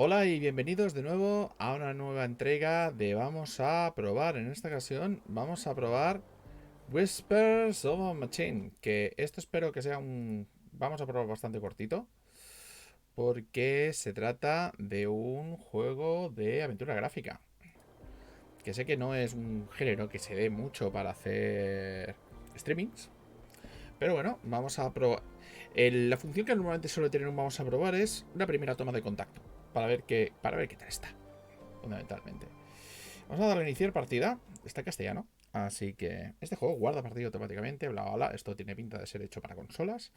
Hola y bienvenidos de nuevo a una nueva entrega de Vamos a probar. En esta ocasión vamos a probar Whispers of a Machine, que esto espero que sea un... Vamos a probar bastante cortito, porque se trata de un juego de aventura gráfica, que sé que no es un género que se dé mucho para hacer streamings, pero bueno, vamos a probar. La función que normalmente suele tener un vamos a probar es una primera toma de contacto, para ver qué tal está, fundamentalmente. Vamos a darle a iniciar partida. Está en castellano. Así que este juego guarda partido automáticamente, bla bla bla. Esto tiene pinta de ser hecho para consolas.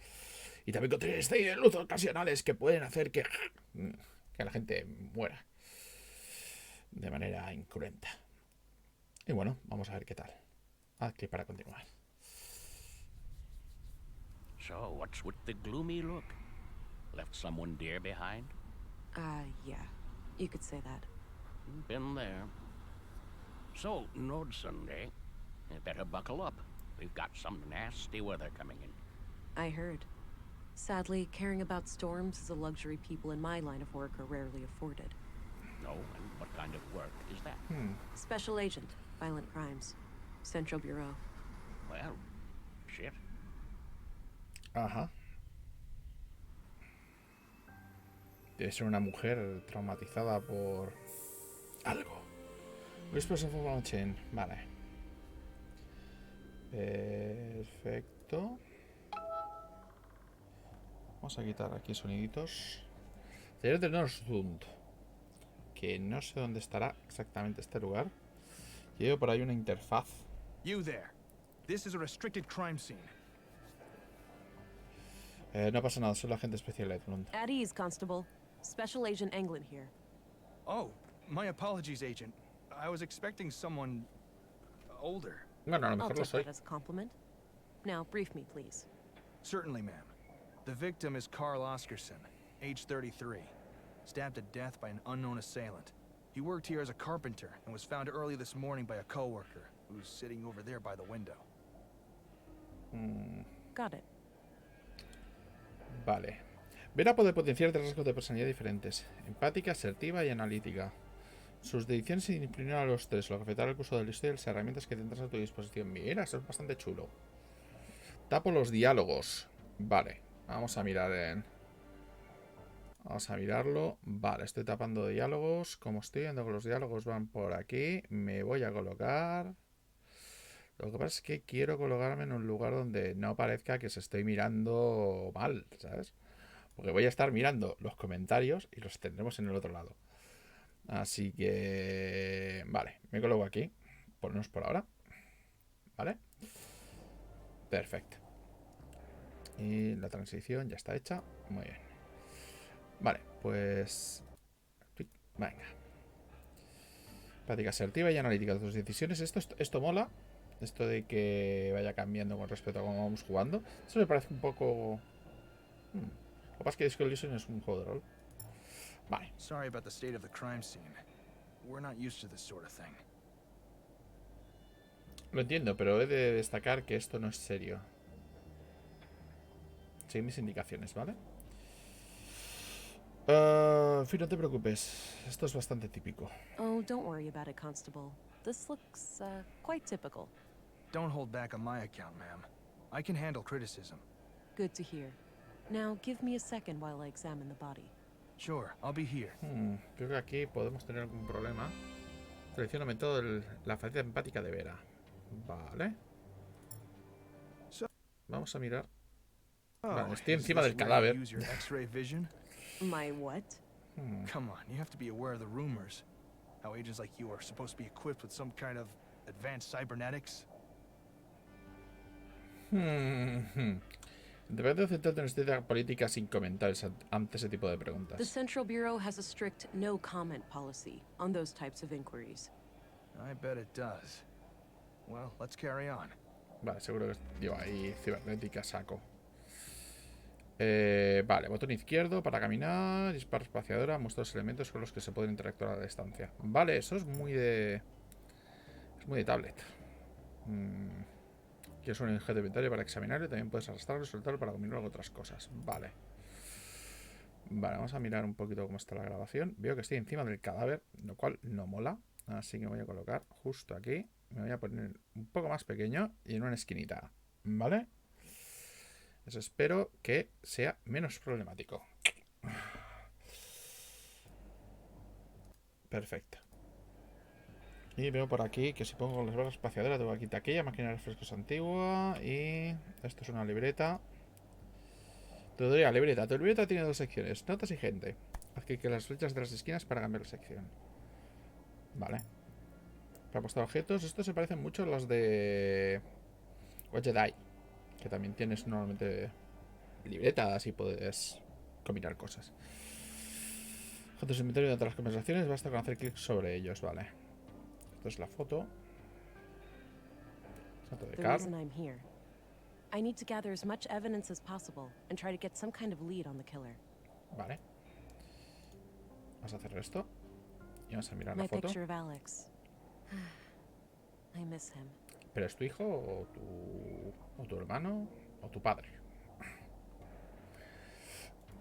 Y también contiene destellos de luz ocasionales que pueden hacer que la gente muera de manera incruenta. Y bueno, vamos a ver qué tal. Haz clic para continuar. So, what's with the gloomy look? Left someone dear behind? Yeah. You could say that. Been there. So, Nord Sunday, you better buckle up. We've got some nasty weather coming in. I heard. Sadly, caring about storms is a luxury people in my line of work are rarely afforded. No, and what kind of work is that? Special Agent, Violent Crimes. Central Bureau. Well, shit. Ajá. Debe ser una mujer traumatizada por algo. Whispers of a Mountain. Vale. Perfecto. Vamos a quitar aquí soniditos. Taller del Norsund. Que no sé dónde estará exactamente este lugar. Llevo por ahí una interfaz. You there. This is a restricted crime scene. No pasa nada, soy la agente especial de Edmund. At ease, Constable. Special Agent Englund here. Oh, my apologies, Agent. I was expecting someone older. Bueno, a lo I'll mejor lo take soy. that as a compliment. Now, brief me, please. Certainly, ma'am. The victim is Carl Oscarson, age 33, stabbed to death by an unknown assailant. He worked here as a carpenter and was found early this morning by a coworker who's sitting over there by the window. Got it. Vale. Vera puede potenciar tres rasgos de personalidad diferentes: empática, asertiva y analítica. Sus dedicaciones se disciplinan a los tres, lo que afectará el curso de la historia y las herramientas que tendrás a tu disposición. Mira, eso es bastante chulo. Tapo los diálogos. Vale, vamos a mirar en... Vamos a mirarlo. Vale, estoy tapando diálogos. Como estoy viendo que los diálogos van por aquí, me voy a colocar... Lo que pasa es que quiero colocarme en un lugar donde no parezca que se estoy mirando mal, ¿sabes? Porque voy a estar mirando los comentarios y los tendremos en el otro lado. Así que... Vale, me coloco aquí. Ponemos por ahora. ¿Vale? Perfecto. Y la transición ya está hecha. Muy bien. Vale, pues... Venga. Práctica asertiva y analítica de tus decisiones. Esto mola. Esto de que vaya cambiando con respecto a cómo vamos jugando. Eso me parece un poco... Lo que pasa es que Disco Elysium es un juego de rol. Vale. Sorry about the state of the crime scene. We're not used to this sort of thing. Lo entiendo, pero he de destacar que esto no es serio. Seguir mis indicaciones, ¿vale? En fin, no te preocupes. Esto es bastante típico. Oh, don't worry about it, Constable. This looks, quite typical. Don't hold back on my account, ma'am. I can handle criticism. Good to hear. Now, give me a second while I examine the body. Sure, I'll be here. Creo que aquí podemos tener algún problema. Selecciona método de la faceta empática de Vera. Vale. Vamos a mirar. Vale, estoy is encima this del where you cadáver. use your X-ray vision? My what? Come on, you have to be aware of the rumors. How agents like you are supposed to be equipped with some kind of advanced cybernetics. Debe centrarte en esta política sin comentarios ante ese tipo de The preguntas. Central Bureau has a strict no-comment policy on those types of inquiries. I bet it does. Well, let's carry on. Vale, seguro que lleva ahí cibernética, saco. Vale, botón izquierdo para caminar. Disparo espaciadora. Muestra los elementos con los que se pueden interactuar a la distancia. Vale, eso es muy de... Es muy de tablet. Quieres un objeto inventario para examinarlo. También puedes arrastrarlo y soltarlo para combinarlo con otras cosas. Vale. Vale, vamos a mirar un poquito cómo está la grabación. Veo que estoy encima del cadáver, lo cual no mola. Así que me voy a colocar justo aquí. Me voy a poner un poco más pequeño y en una esquinita. ¿Vale? Eso espero que sea menos problemático. Perfecto. Y veo por aquí que si pongo las barras espaciadoras tengo aquí taquilla, máquina de refrescos antigua y... Esto es una libreta. Tutoría, libreta. Tu libreta tiene dos secciones, notas y gente. Haz clic en las flechas de las esquinas para cambiar la sección. Vale. Para apostar objetos, estos se parecen mucho a los de... Watch Jedi, que también tienes normalmente libretas y puedes combinar cosas. Fotos de inventario de otras conversaciones, basta con hacer clic sobre ellos, vale. Esto es la foto. Foto de The Carl. reason I'm here. I need to gather as much evidence as possible and try to get some kind of lead on the killer. Vale. Vamos a hacer esto. Y vamos a mirar la My foto. picture of Alex. I miss him. ¿Pero es tu hijo o tu hermano o tu padre?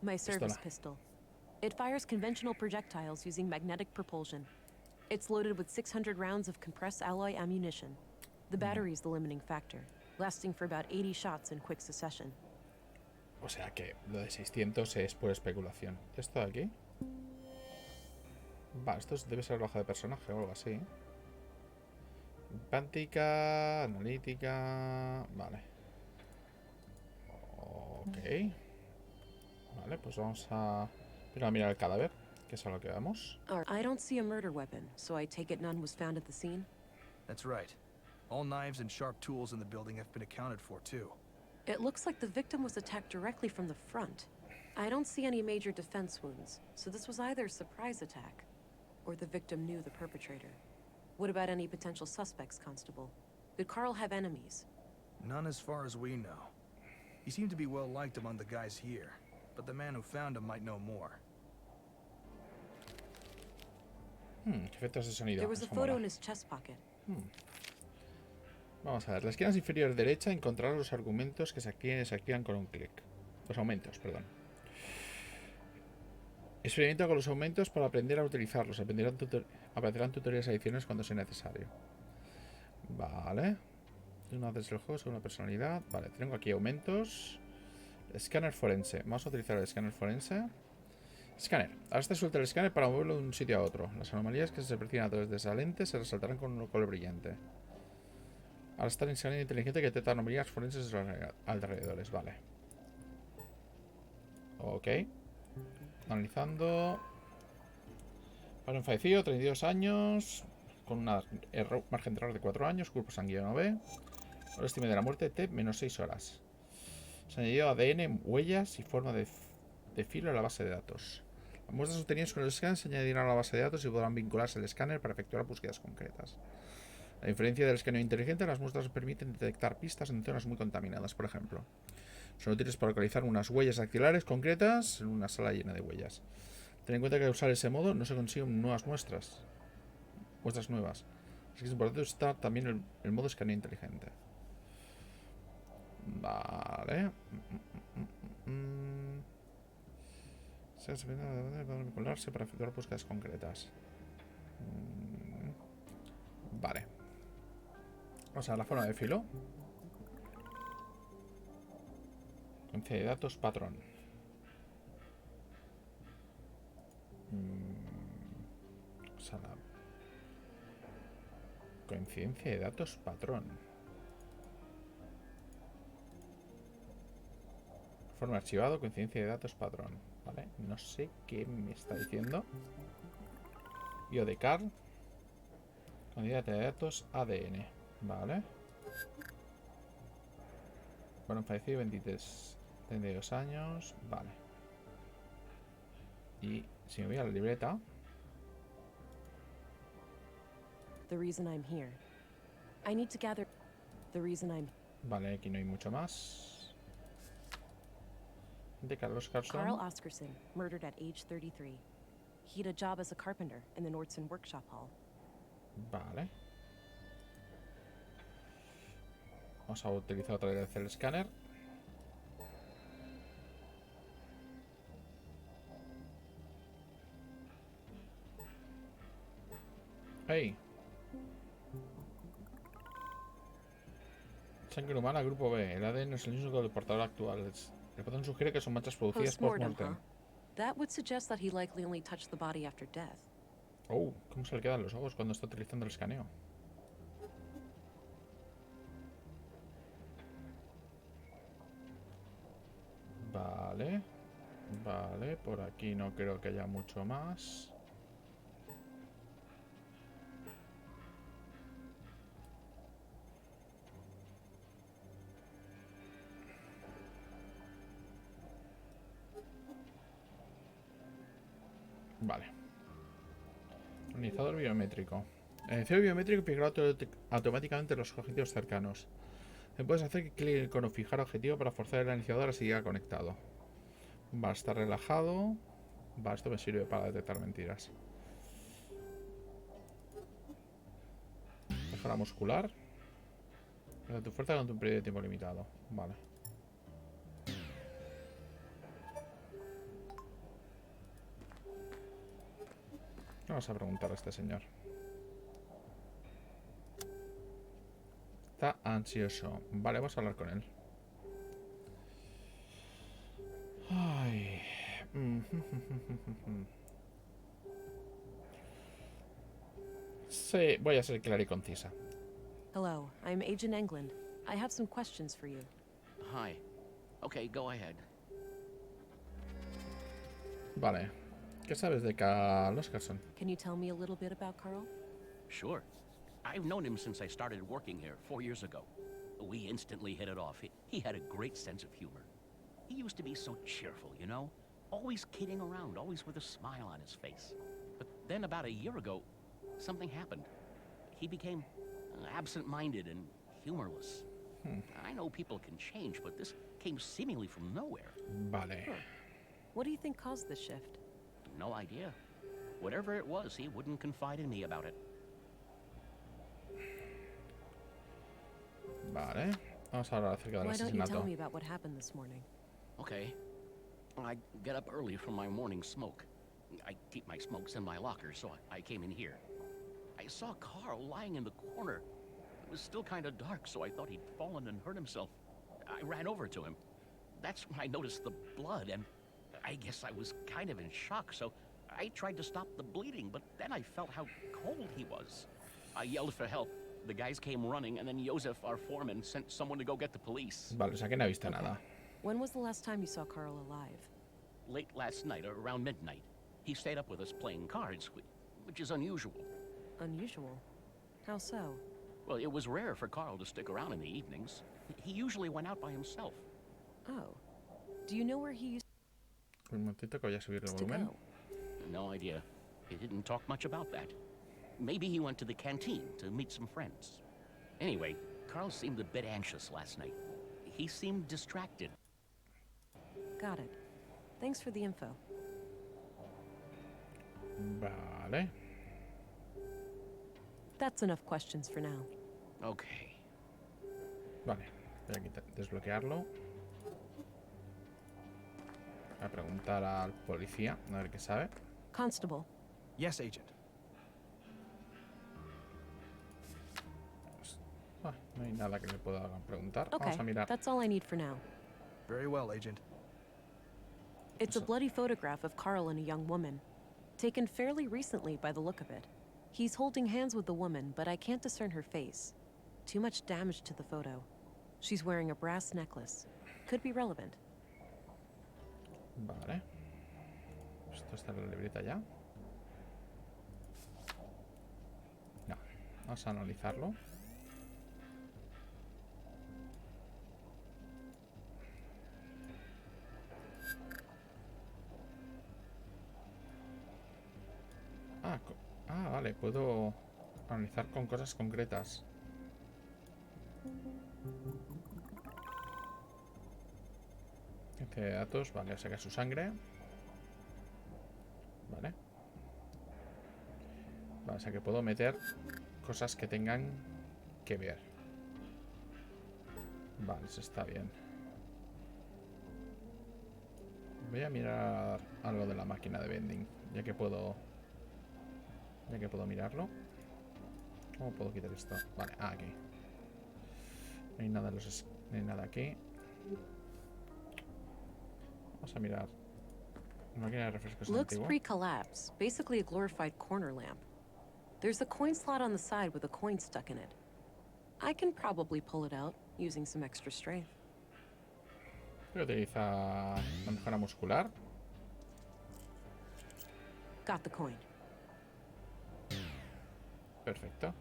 My service Pistola. pistol. It fires conventional projectiles using magnetic propulsion. It's loaded with 600 rounds of compressed alloy ammunition. The battery is the limiting factor, lasting for about 80 shots in quick succession. O sea que lo de 600 es pura especulación. ¿Esto de aquí? Va, esto debe ser baja de personaje o algo así. Empática, analítica... Vale. Ok. Vale, pues vamos a... Primero a mirar el cadáver, que es a lo que vamos. I don't see a murder weapon, so I take it none was found at the scene? That's right. All knives and sharp tools in the building have been accounted for, too. It looks like the victim was attacked directly from the front. I don't see any major defense wounds, so this was either a surprise attack, or the victim knew the perpetrator. What about any potential suspects, Constable? Did Carl have enemies? None as far as we know. He seemed to be well liked among the guys here, but the man who found him might know more. Efectos de sonido. There was a Eso photo mola. in his chest pocket. Vamos a ver, la esquina inferior derecha encontrar los argumentos que se activan con un clic. Los aumentos, perdón. Experimenta con los aumentos para aprender a utilizarlos. Aparecerán tutoriales adicionales cuando sea necesario. Vale. Una vez el juego según la personalidad. Vale, tengo aquí aumentos. Escáner forense. Vamos a utilizar el escáner forense. Escáner. Ahora está suelto el escáner para moverlo de un sitio a otro. Las anomalías que se perciben a través de esa lente se resaltarán con un color brillante. Ahora está el escáner inteligente que detecta anomalías forenses de los alrededores. Vale. Ok. Analizando. Para un fallecido, 32 años. Con una margen de error de 4 años. Cuerpo sanguíneo B. Ahora estima de la muerte T menos 6 horas. Se ha añadido ADN, huellas y forma de filo a la base de datos. Las muestras obtenidas con el escáner se añadirán a la base de datos y podrán vincularse al escáner para efectuar búsquedas concretas. A diferencia del escáner inteligente, las muestras permiten detectar pistas en zonas muy contaminadas, por ejemplo. Son útiles para localizar unas huellas dactilares concretas en una sala llena de huellas. Ten en cuenta que al usar ese modo no se consiguen nuevas muestras nuevas. Así que es importante usar también el modo escaneo inteligente. Vale. Se puede vincularse para efectuar búsquedas concretas. Vale. Vamos a ver la forma de filo. Coherencia de datos patrón. O sea, la coincidencia de datos patrón. Forma archivado, coincidencia de datos patrón. Vale, no sé qué me está diciendo. Bio de Carl. Coincidencia de datos ADN. Vale. Bueno, fallecido 23, 32 años. Vale. Y si me voy a la libreta. The reason I'm here. I need to gather. The reason I'm. Vale, aquí no hay mucho más. De Carlos Carlson. Carl Oscarson, murdered at age 33. He had a job as a carpenter in the Nordson workshop hall. Vale. Vamos a utilizar otra vez el escáner. Hey. Sangre humana, grupo B. El ADN es el mismo que el portador actual. El patrón sugiere que son manchas producidas Post-mortem, post-mortem. That would suggest that he likely only touched the body after death. Oh, ¿cómo se le quedan los ojos cuando está utilizando el escaneo? Vale. Vale, por aquí no creo que haya mucho más. Vale. Analizador biométrico. El analizador biométrico fijará automáticamente los objetivos cercanos. Puedes hacer clic con fijar objetivo para forzar el analizador a seguir conectado. Va a estar relajado. Va, esto me sirve para detectar mentiras. Mejora muscular. Tu fuerza durante un periodo de tiempo limitado. Vale. Vamos a preguntar a este señor. Está ansioso. Vale, vamos a hablar con él. Ay. Sí, voy a ser clara y concisa. Hello, I'm Agent England. I have some questions for you. Hi. Okay, go ahead. Vale. ¿Qué sabes de Carl Oscarson? Can you tell me a little bit about Carl? Sure. I've known him since I started working here 4 years ago. We instantly hit it off. He had a great sense of humor. He used to be so cheerful, you know? Always kidding around, always with a smile on his face. But then about a year ago, something happened. He became absent-minded and humorless. I know people can change, but this came seemingly from nowhere. Vale. What do you think caused this shift? No idea. Whatever it was, he wouldn't confide in me about it. Vale. Vamos a hablar acerca del Why don't you tell asesinato. me about what happened this morning? Okay. I get up early from my morning smoke. I keep my smokes in my locker, so I came in here. I saw Carl lying in the corner. It was still kind of dark, so I thought he'd fallen and hurt himself. I ran over to him. That's when I noticed the blood, and I guess I was kind of in shock, so I tried to stop the bleeding, but then I felt how cold he was. I yelled for help. The guys came running, and then Joseph, our foreman, sent someone to go get the police. Vale, o sea que no ha visto nada. When was the last time you saw Carl alive? Late last night, around midnight. He stayed up with us playing cards, which is unusual. Unusual. How so? Well, it was rare for Carl to stick around in the evenings. He usually went out by himself. Oh. Do you know where he used Un momentito que voy a subir el to volumen. go? No idea. He didn't talk much about that. Maybe he went to the canteen to meet some friends. Anyway, Carl seemed a bit anxious last night. He seemed distracted. Got it. Thanks for the info. Vale. That's enough questions for now. Okay. Vale. Voy a desbloquearlo. Voy a preguntar al policía, a ver qué sabe. Constable, Yes, Agent. Ah, no hay nada que le pueda preguntar. okay, Vamos a mirar. that's all I need for now. Very well, Agent. It's a bloody photograph of Carl and a young woman, taken fairly recently by the look of it. He's holding hands with the woman, but I can't discern her face. Too much damage to the photo. She's wearing a brass necklace. Could be relevant. Vale. Esto está en la libreta ya. No. Vamos a analizarlo. Vale, puedo analizar con cosas concretas. Este de datos, vale, o sea que es su sangre. Vale. Vale, o sea que puedo meter cosas que tengan que ver. Vale, eso está bien. Voy a mirar algo de la máquina de vending, ya que puedo mirarlo. ¿Cómo puedo quitar esto? Vale, aquí. No hay nada en los... No hay nada aquí. Vamos a mirar. Máquina de refrescos Looks antigua. pre-collapse, basically a glorified corner lamp. There's a coin slot on the side with a coin stuck in it. I can probably pull it out using some extra strength. Creo que utiliza la mejora muscular. Got the coin. Perfecto.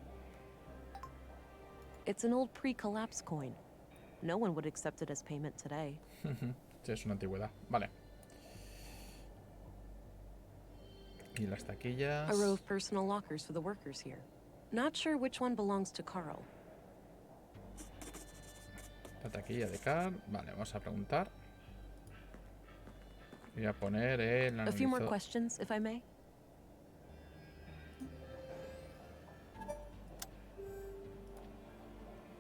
It's an old pre-collapse coin. No one would accept it as payment today. Sí, es una antigüedad. Vale. Y las taquillas. A row of personal lockers for the workers here. Not sure which one belongs to Carl. La taquilla de Carl. Vale, vamos a preguntar. Voy a poner el A few more analizador. questions, if I may.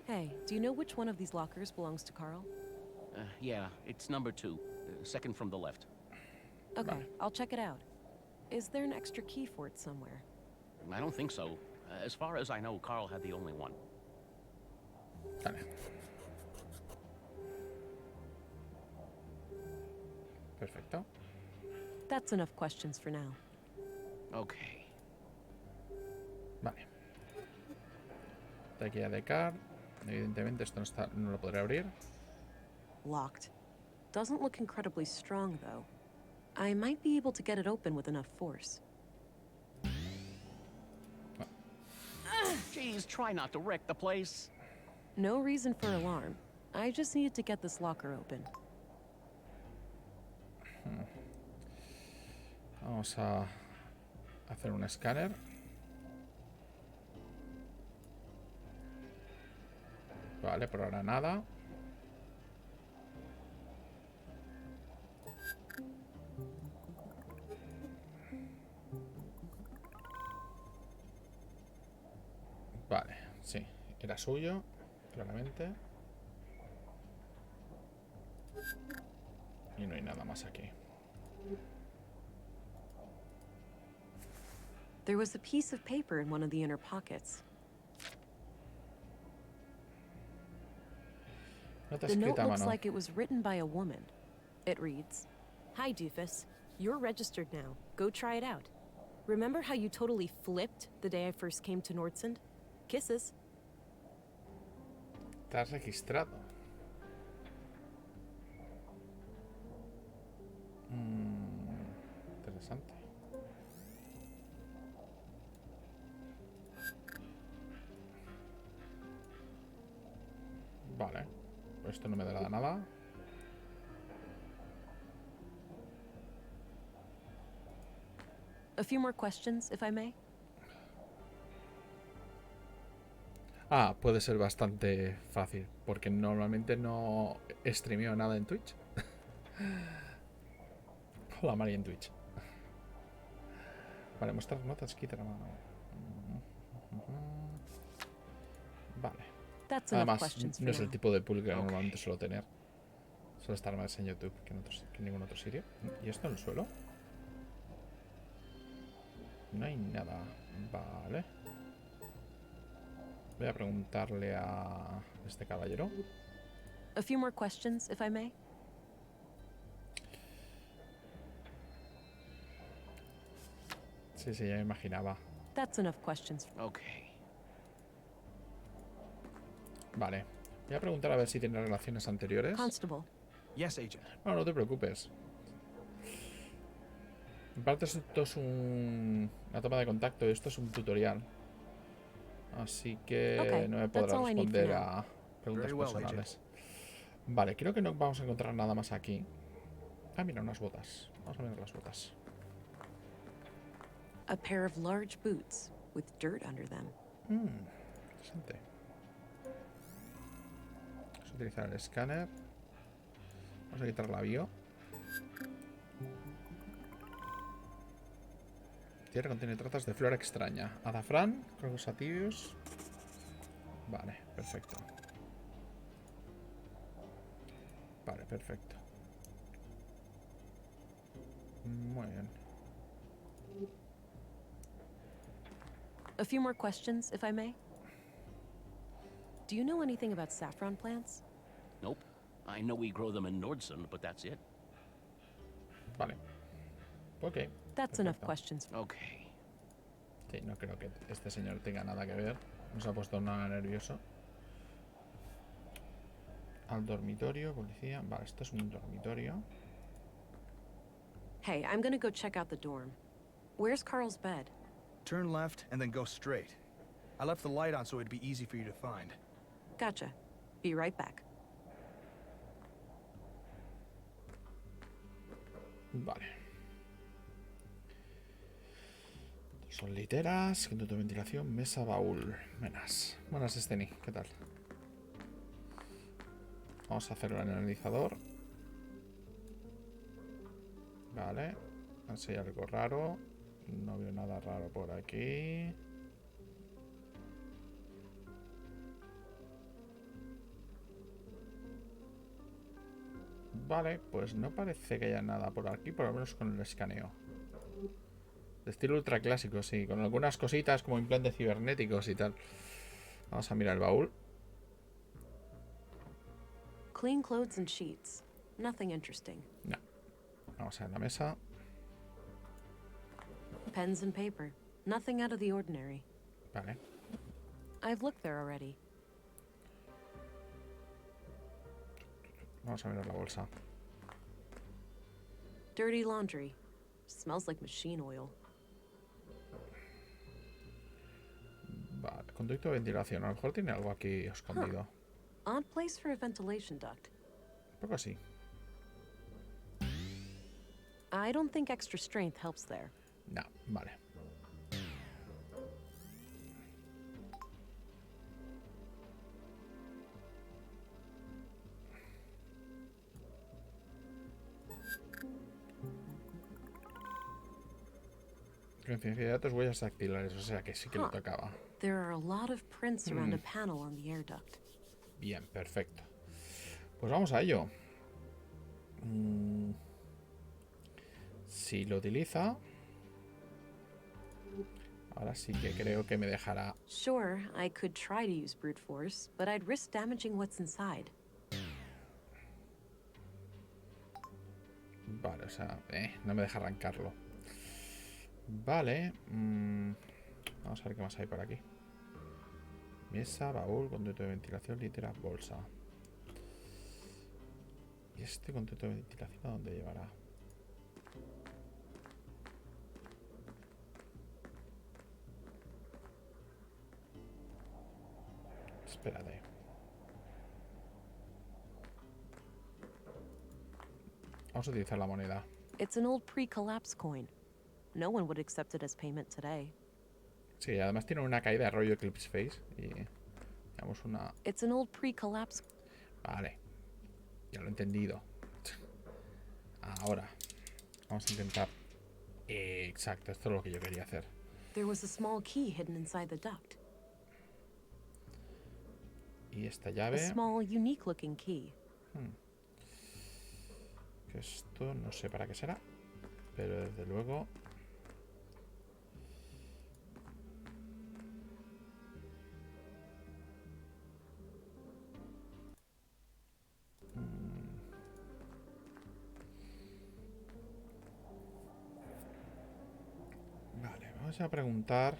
Hey, do you know which one of these lockers belongs to Carl? Yeah, it's number 2. Second from the left. Okay, Vale. I'll check it out. Is there an extra key for it somewhere? I don't think so. As far as I know, Carl had the only one. Vale. Perfecto. That's enough questions for now. Okay. Vale. Taquilla de Carl. Evidentemente esto no lo podré abrir. Locked. Doesn't look incredibly strong, though. I might be able to get it open with enough force. Jeez, try not to wreck the place. No reason for alarm. I just needed to get this locker open. Vamos a hacer un escáner. Vale, por ahora nada. Vale, sí, era suyo, claramente. Y no hay nada más aquí. There was a piece of paper in one of the inner pockets. Nota The note escrita a looks mano. like it was written by a woman. It reads, Hi, Doofus. You're registered now. Go try it out. Remember how you totally flipped the day I first came to Nordsund? Kisses. Estás registrado. Interesante. Vale. Pues esto no me dará nada. a few more questions, if I may. Ah, puede ser bastante fácil, porque normalmente no streameo nada en Twitch. Hola, Mari en Twitch. Vale, mostrar notas, quita la mano. Vale. That's enough Además, questions for no es el now. tipo de público que Ok. normalmente suelo tener. Suele estar más en YouTube que en ningún otro sitio. ¿Y esto en el suelo? No hay nada. Vale. Voy a preguntarle a este caballero. A few more questions, if I may. Sí, sí, ya me imaginaba. That's enough questions. Okay. Vale. Voy a preguntar a ver si tiene relaciones anteriores. Constable, Yes, Agent. No, no te preocupes. En parte esto es una toma de contacto y esto es un tutorial. Así que Ok, no me that's podrá all I need for responder now. a preguntas Very well, personales. Vale, creo que no vamos a encontrar nada más aquí. Ah, mira, unas botas. Vamos a mirar las botas. a pair of large boots with dirt under them. Interesante. Vamos a utilizar el escáner. Vamos a quitar la bio. Tierra contiene trazas de flora extraña. Azafrán, crocosatídeos. Vale, perfecto. Vale, perfecto. Muy bien. A few more questions, if I may. Do you know anything about saffron plants? Nope. I know we grow them in Nordson, but that's it. Vale. Ok. That's enough Perfecto. questions. Okay. Sí, no creo que este señor tenga nada que ver. No se ha puesto nada nervioso. Al dormitorio, policía. Vale, esto es un dormitorio. Hey, I'm gonna go check out the dorm. Where's Carl's bed? Turn left and then go straight. I left the light on so it'd be easy for you to find. Gotcha. Be right back. Vale. Son literas, conducto de ventilación, mesa, baúl. Buenas, Steny. ¿Qué tal? Vamos a hacer el analizador. Vale. Así algo raro. No veo nada raro por aquí. Vale, pues no parece que haya nada por aquí, por lo menos con el escaneo. De estilo ultra clásico, sí, con algunas cositas como implantes cibernéticos y tal. Vamos a mirar el baúl. Clean clothes and sheets. Nothing interesting. No. Vamos a ver la mesa. Pens and paper. Nothing out of the ordinary. Vale. I've looked there already. Vamos a mirar la bolsa. Dirty laundry. Smells like machine oil. Vale, conducto de ventilación. A lo mejor tiene algo aquí escondido. Odd place for a ventilation duct. Un poco así. I don't think extra strength helps there. No, vale. Coincidencia de datos, huellas dactilares, o sea que sí que lo tocaba. There are a lot of prints around a panel on the air duct. Bien, perfecto. Pues vamos a ello. Si lo utiliza, ahora sí que creo que me dejará. Sure, I could try to use brute force, but I'd risk damaging what's inside. Vale, o sea, no me deja arrancarlo. Vale. Vamos a ver qué más hay por aquí. Mesa, baúl, conducto de ventilación, litera, bolsa. ¿Y este conducto de ventilación a dónde llevará? Espérate. Vamos a utilizar la moneda. It's an old pre-collapse coin. No one would accept it as payment today. Sí, además tiene una caída de rollo Eclipse Face. Y digamos una... It's an old pre-collapse. Vale. Ya lo he entendido. Ahora. Vamos a intentar... exacto, esto es lo que yo quería hacer. There was a small key hidden inside the duct. Y esta A llave... small, unique-looking key. Que esto no sé para qué será. Pero desde luego... Vale, vamos a preguntar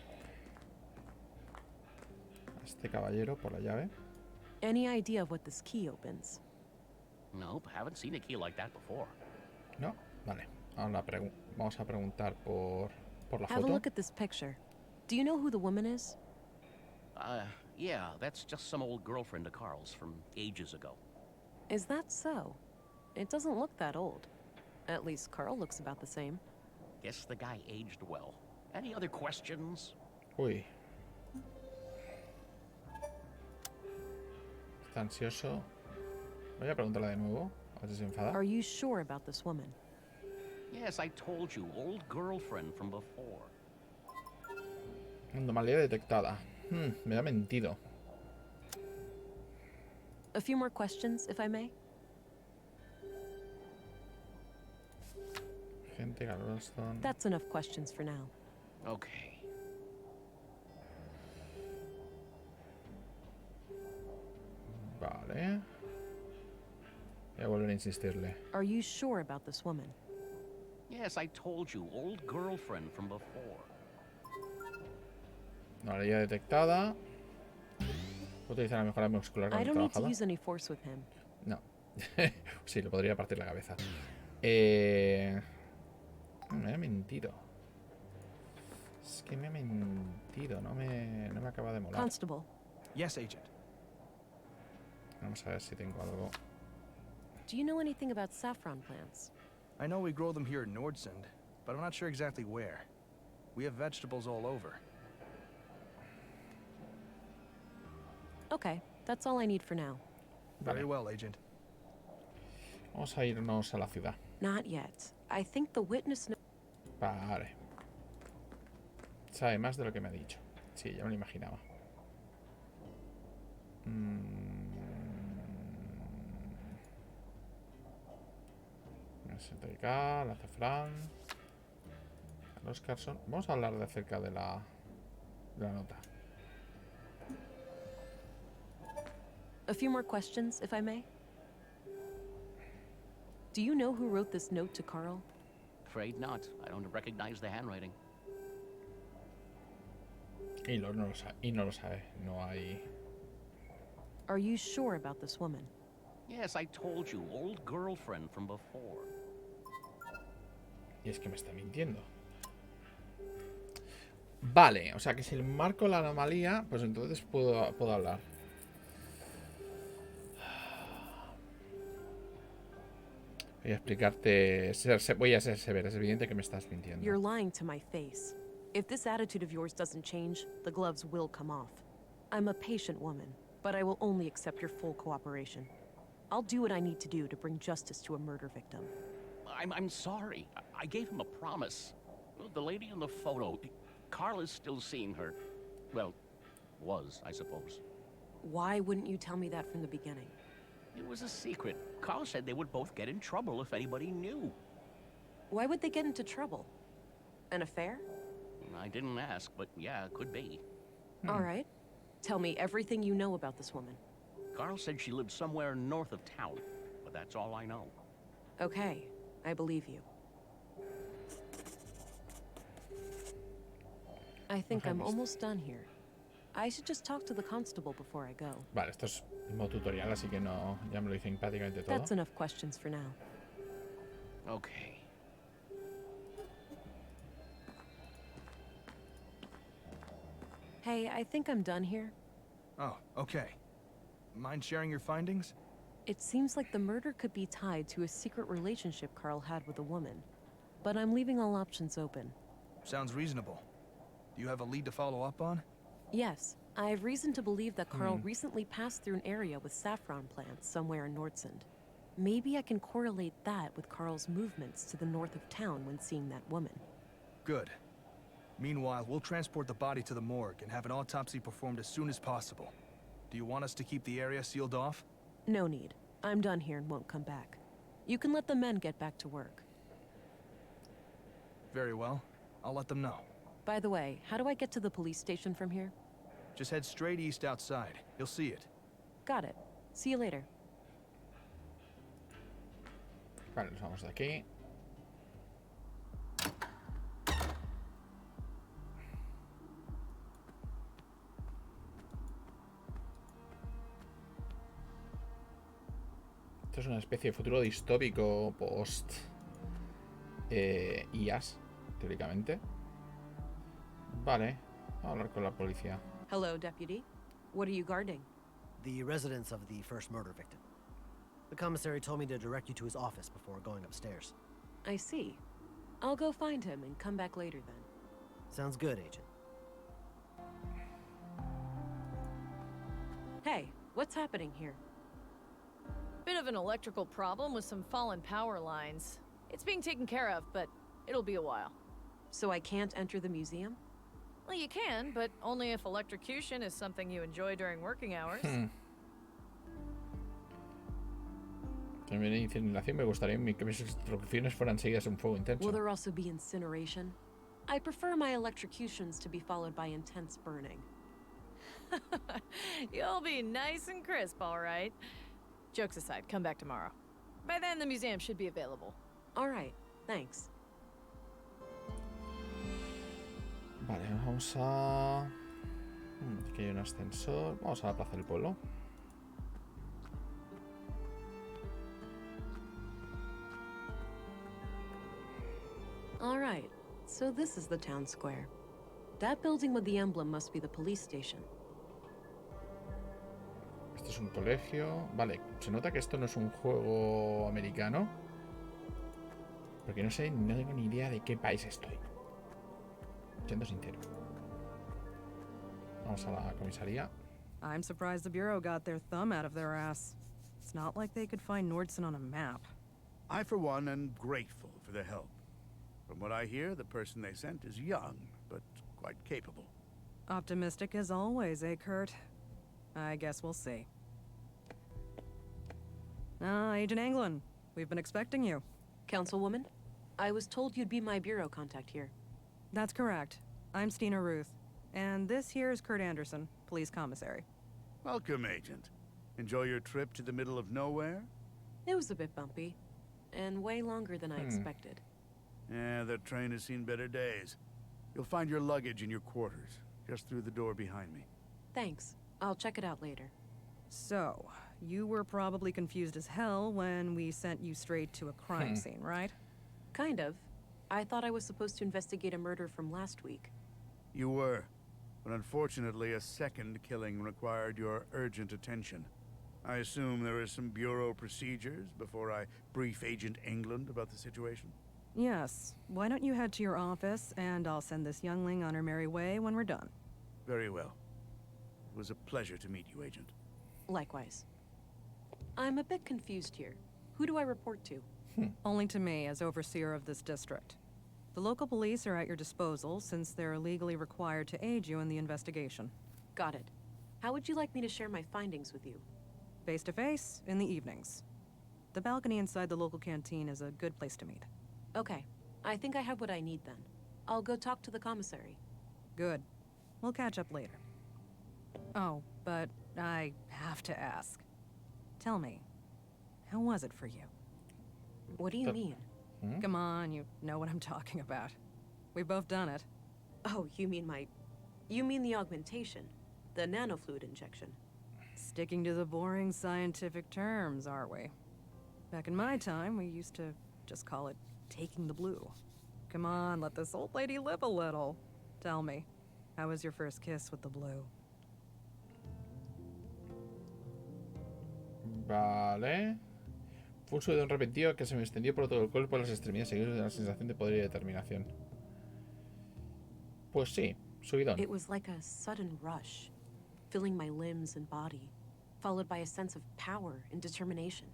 a este caballero por la llave. Any idea of what this key opens? Nope, haven't seen a key like that before. No, vale. Ahora vamos a preguntar por la Have a foto. look at this picture. Do you know who the woman is? Yeah, that's just some old girlfriend of Carl's from ages ago. Is that so? It doesn't look that old. At least Carl looks about the same. Guess the guy aged well. Any other questions? Uy. Está ansioso. Voy a preguntarle de nuevo. A ver si se enfada. Are you sure about this woman? Yes, I told you, old girlfriend from before. Anomalía detectada. Me ha mentido. A few more questions, if I may? Gente, Galveston. That's enough questions for now. Okay. Vale. Voy a volver a insistirle. Are you sure about this woman? Yes, I told you. Old girlfriend from before. Vale, ya detectada. ¿Puedo utilizar la mejora muscular con I el don't need to trabajador? use any force with him. No. Sí, le podría partir la cabeza. Me ha mentido. Es que me ha mentido. No me acaba de molar. Constable, Yes, Agent. Vamos a ver si tengo algo. do you know anything about saffron plants? I know we grow them here in Nordsund, but I'm not sure exactly where. We have vegetables all over. Okay, that's all I need for now. Very Vale. well, Agent. Vamos a irnos a la ciudad. Not yet. I think the witness Vale. Sabe más de lo que me ha dicho. Sí, ya me lo imaginaba. STK, el azafrán. El Oscarson. Vamos a hablar de acerca de la nota. A few more questions, if I may. Do you know who wrote this note to Carl? Afraid not. I don't recognize the handwriting. Y no lo sabe. Y no lo sabe. No hay. Are you sure about this woman? Yes, I told you. Old girlfriend from before. Y es que me está mintiendo. Vale, o sea que si le marco la anomalía, pues entonces puedo hablar. Voy a explicarte. Voy a ser severo. Es evidente que me estás mintiendo. You're lying to my face. If this attitude of yours doesn't change, the gloves will come off. I'm a patient woman, but I will only accept your full cooperation. I'll do what I need to do to bring justice to a murder victim. I'm sorry. I gave him a promise. The lady in the photo, Carl is still seeing her. Well, was, I suppose. Why wouldn't you tell me that from the beginning? It was a secret. Carl said they would both get in trouble if anybody knew. Why would they get into trouble? An affair? I didn't ask, but yeah, it could be. All right. Tell me everything you know about this woman. Carl said she lived somewhere north of town, but that's all I know. Okay, I believe you. I think I'm almost done here. I should just talk to the constable before I go. Vale, esto es modo tutorial, así que no, ya me lo hice prácticamente todo. That's enough questions for now. Okay. Hey, I think I'm done here. Oh, okay. Mind sharing your findings? It seems like the murder could be tied to a secret relationship Carl had with a woman. But I'm leaving all options open. Sounds reasonable. Do you have a lead to follow up on? Yes, I have reason to believe that Carl recently passed through an area with saffron plants somewhere in Nordsund. Maybe I can correlate that with Carl's movements to the north of town when seeing that woman. Good. Meanwhile, we'll transport the body to the morgue and have an autopsy performed as soon as possible. Do you want us to keep the area sealed off? No need. I'm done here and won't come back. You can let the men get back to work. Very well. I'll let them know. By the way, how do I get to the police station from here? Just head straight east outside. You'll see it. Got it. See you later. Vale, nos vamos de aquí. Esto es una especie de futuro distópico post IAS, teóricamente. Vale, vamos a hablar con la policía. Hello, deputy. What are you guarding? The residence of the first murder victim. The commissary told me to direct you to his office before going upstairs. I see. I'll go find him and come back later then. Sounds good, Agent. Hey, what's happening here? Bit of an electrical problem with some fallen power lines. It's being taken care of, but it'll be a while. So I can't enter the museum? Well, you can, but only if electrocution is something you enjoy during working hours. También hay incineración. Me gustaría que mis instrucciones fueran seguidas en fuego intenso. Will there also be incineration? I prefer my electrocutions to be followed by intense burning. You'll be nice and crisp, all right. Jokes aside, come back tomorrow. By then, the museum should be available. All right, thanks. Vale, vamos a... aquí hay un ascensor. Vamos a la plaza del pueblo. All right, so this is the town square. That building with the emblem must be the police station. Esto es un colegio. Vale, se nota que esto no es un juego americano. Porque no sé, no tengo ni idea de qué país estoy. Siendo sincero. Vamos a la comisaría. I'm surprised the Bureau got their thumb out of their ass. It's not like they could find Nordson on a map. I, for one, am grateful for their help. From what I hear, the person they sent is young, but quite capable. Optimistic as always, eh, Kurt? I guess we'll see. Agent Anglin, we've been expecting you. Councilwoman, I was told you'd be my bureau contact here. That's correct. I'm Stina Ruth. And this here is Kurt Anderson, police commissary. Welcome, Agent. Enjoy your trip to the middle of nowhere? It was a bit bumpy, and way longer than I expected. Yeah, that train has seen better days. You'll find your luggage in your quarters, just through the door behind me. Thanks. I'll check it out later. So, you were probably confused as hell when we sent you straight to a crime scene, right? Kind of. I thought I was supposed to investigate a murder from last week. You were, but unfortunately a second killing required your urgent attention. I assume there is some bureau procedures before I brief Agent England about the situation? Yes. Why don't you head to your office, and I'll send this youngling on her merry way when we're done. Very well. It was a pleasure to meet you, Agent. Likewise. I'm a bit confused here. Who do I report to? Only to me, as overseer of this district. The local police are at your disposal, since they're legally required to aid you in the investigation. Got it. How would you like me to share my findings with you? Face to face, in the evenings. The balcony inside the local canteen is a good place to meet. Okay. I think I have what I need then. I'll go talk to the commissary. Good. We'll catch up later. Oh, but I have to ask. Tell me, how was it for you? What do you mean? Come on, you know what I'm talking about. We've both done it. Oh, you mean the augmentation. The nanofluid injection. Sticking to the boring scientific terms, aren't we? Back in my time, we used to just call it taking the blue. Come on, let this old lady live a little. Tell me, how was your first kiss with the blue? Vale. Fue un subidón repentino que se me extendió por todo el cuerpo, las extremidades, seguidos de una sensación de poder y determinación. Pues sí, subidón. It was like a sudden rush, filling my limbs and body, followed by a sense of power and determination.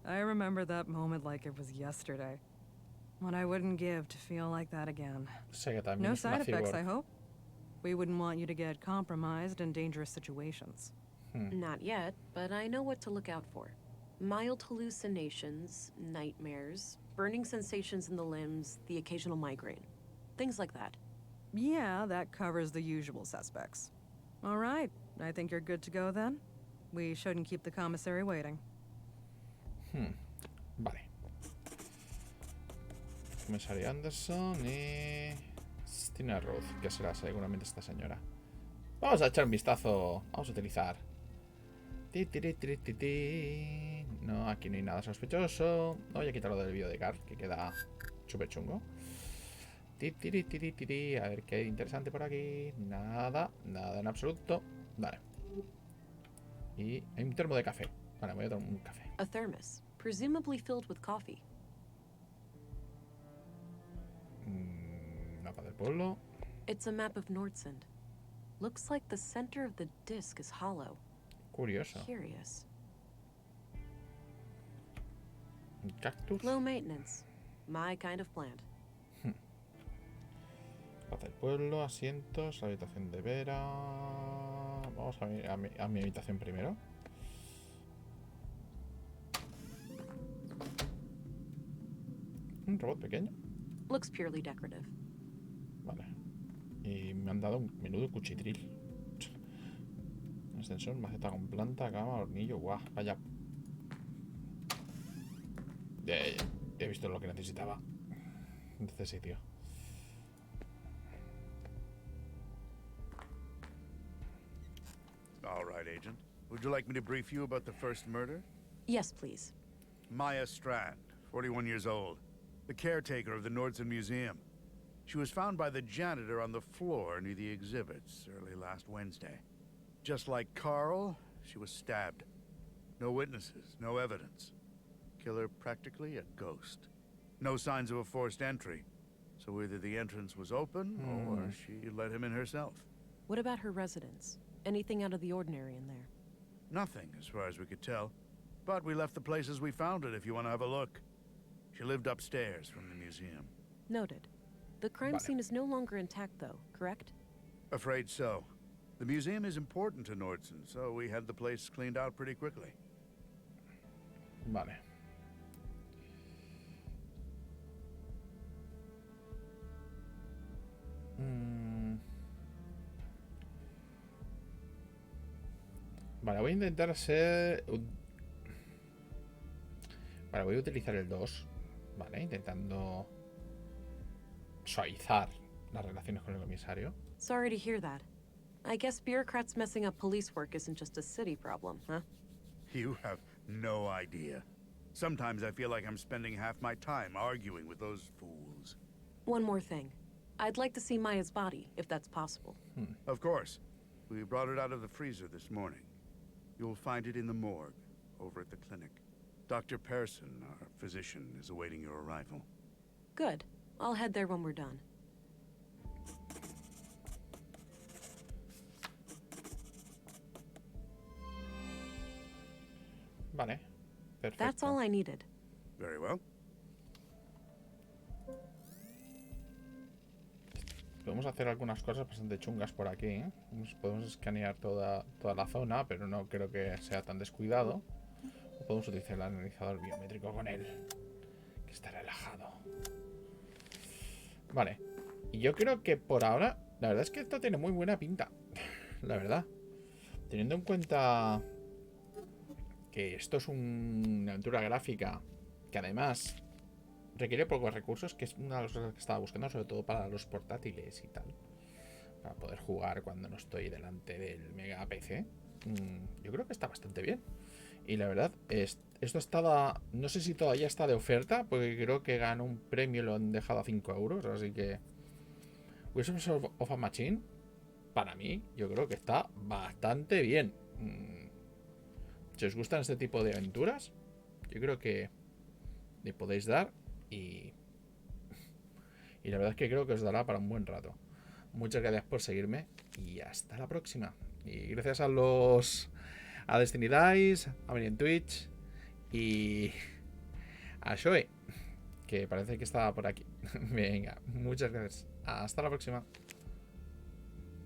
I remember that moment like it was yesterday. What I wouldn't give to feel like that again. Sé que también No es una side effects, cyborg. I hope. We wouldn't want you to get compromised in dangerous situations. Not yet, but I know what to look out for. Mild hallucinations, nightmares, burning sensations in the limbs, the occasional migraine. Things like that. Yeah, that covers the usual suspects. All right, I think you're good to go then. We shouldn't keep the commissary waiting. Vale. Comisario Anderson y... Stina Roth, que será seguramente esta señora. Vamos a echar un vistazo. Vamos a utilizar. No, aquí no hay nada sospechoso. No, voy a quitarlo del vídeo de Car, que queda súper chungo. A ver qué hay interesante por aquí. Nada, nada en absoluto. Vale. Y hay un termo de café. Vale, voy a tomar un café. A thermos, presumably filled with coffee. Mapa del pueblo. It's a map of Nordsund. Looks like the center of the disc is hollow. Curioso. Curious. Un cactus. Low maintenance. My kind of plant. Plaza del pueblo, asientos, la habitación de Vera. Vamos a mi habitación primero. Un robot pequeño. Looks purely decorative. Vale. Y me han dado un menudo cuchitril. Extensor, maceta con planta, cama, hornillo. Guau, vaya. He visto lo que necesitaba de este sitio. All right, Agent. Would you like me to brief you about the first murder? Yes, please. Maya Strand, 41 years old, the caretaker of the Nordson Museum. She was found by the janitor on the floor near the exhibits early last Wednesday. Just like Carl, she was stabbed. No witnesses, no evidence. Killer practically a ghost. No signs of a forced entry. So either the entrance was open, or she let him in herself. What about her residence? Anything out of the ordinary in there? Nothing, as far as we could tell. But we left the place as we found it, if you want to have a look. She lived upstairs from the museum. Noted. The crime scene is no longer intact, though, correct? Afraid so. The museum is important to Nordson, so we had the place cleaned out pretty quickly. Vale. Vale, voy a intentar ser... Vale, voy a utilizar el 2. Vale, intentando suavizar las relaciones con el comisario. Sorry to hear that. I guess bureaucrats messing up police work isn't just a city problem, huh? You have no idea. Sometimes I feel like I'm spending half my time arguing with those fools. One more thing. I'd like to see Maya's body, if that's possible. Of course. We brought it out of the freezer this morning. You'll find it in the morgue, over at the clinic. Dr. Pearson, our physician, is awaiting your arrival. Good. I'll head there when we're done. Vale, perfecto. That's all I needed. Very well. Podemos hacer algunas cosas bastante chungas por aquí, ¿eh? Podemos escanear toda la zona, pero no creo que sea tan descuidado. O podemos utilizar el analizador biométrico con él, que está relajado. Vale. Y yo creo que por ahora, la verdad es que esto tiene muy buena pinta. La verdad. Teniendo en cuenta que esto es una aventura gráfica que además requiere pocos recursos, que es una de las cosas que estaba buscando, sobre todo para los portátiles y tal, para poder jugar cuando no estoy delante del mega PC. Yo creo que está bastante bien. Y la verdad, esto estaba, no sé si todavía está de oferta, porque creo que ganó un premio y lo han dejado a 5 euros, así que Wizards of a Machine, para mí, yo creo que está bastante bien. Si os gustan este tipo de aventuras, yo creo que le podéis dar. Y la verdad es que creo que os dará para un buen rato. Muchas gracias por seguirme y hasta la próxima. Y gracias a Destiny Dice, a venir en Twitch y a Shoei, que parece que estaba por aquí. Venga, muchas gracias. Hasta la próxima.